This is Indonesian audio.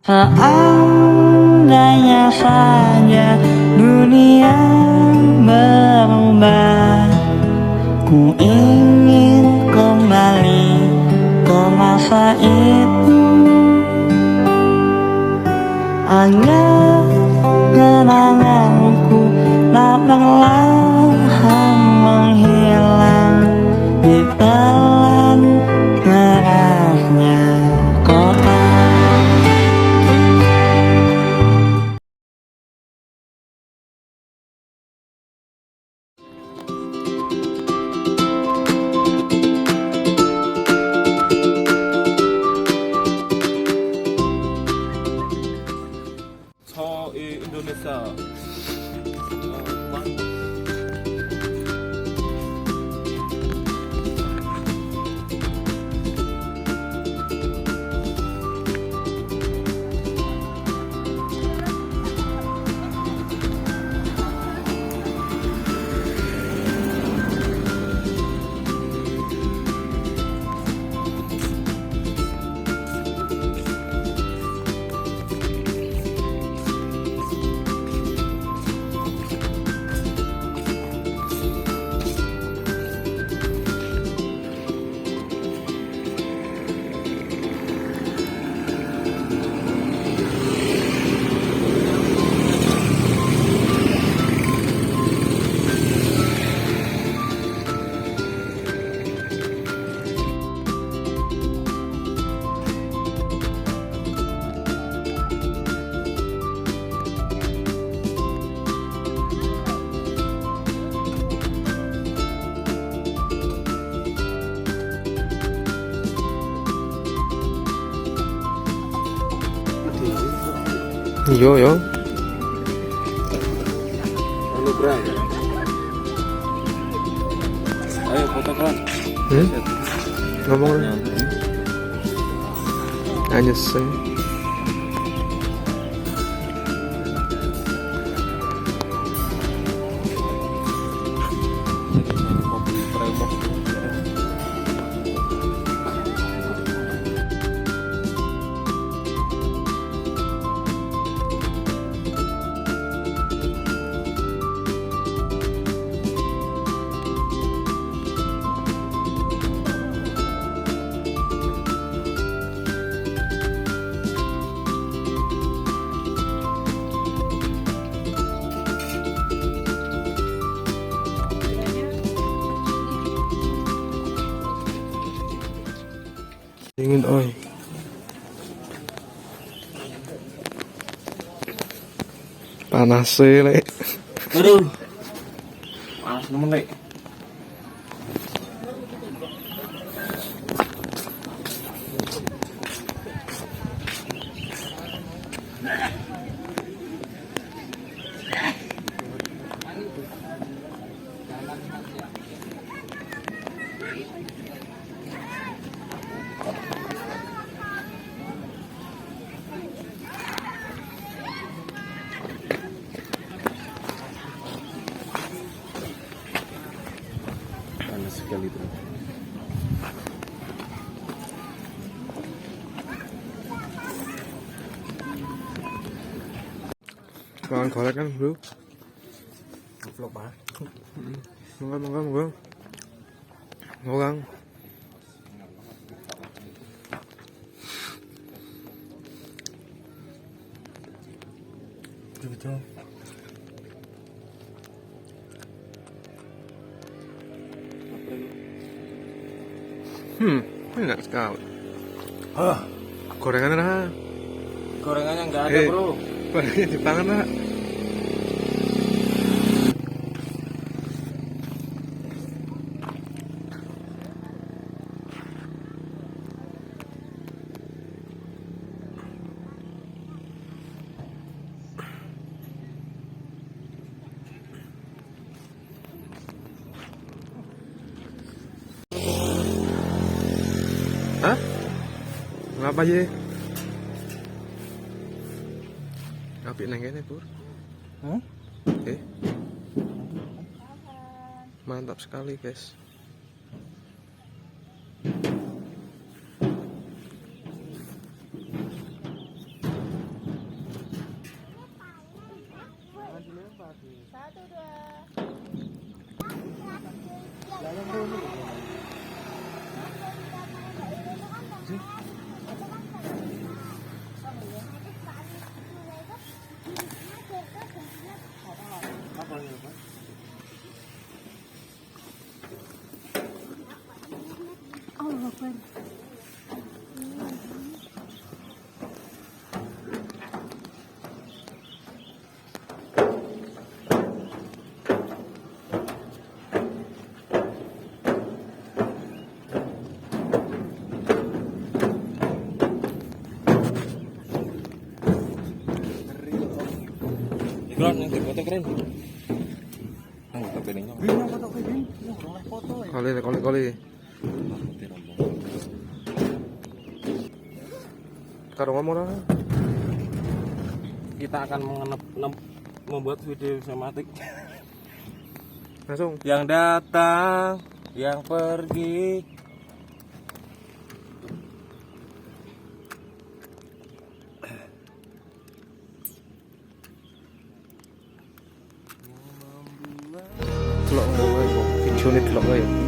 Seandainya saja dunia berubah, ku ingin kembali ke masa itu, agar kenanganku tak perlahan menghilang di telan derasnya kota. Indonesia. Yo yo. Halo Bray. Ayo foto kan. Ngomong aja sih. Dingin oi. Panas sih lek. Aduh. Panas nemen lek. Panas sekali bro. Kawan korek kan bro. Vlog mah. Monggo. Orang. Betul. Enak sekali. Hah, Gorengan lah. gorengannya nggak ada bro. Gorengannya dipangan lah. Hah? Ngapa ye? Apik nang kene, Pur. Hah? Mantap sekali, guys. Keren yang foto keren. Nang foto ini. Kali. Karo ngomong lah. Kita akan membuat video sematik. Langsung. Yang datang, yang pergi. Delok ngono kok. Videone delok wae.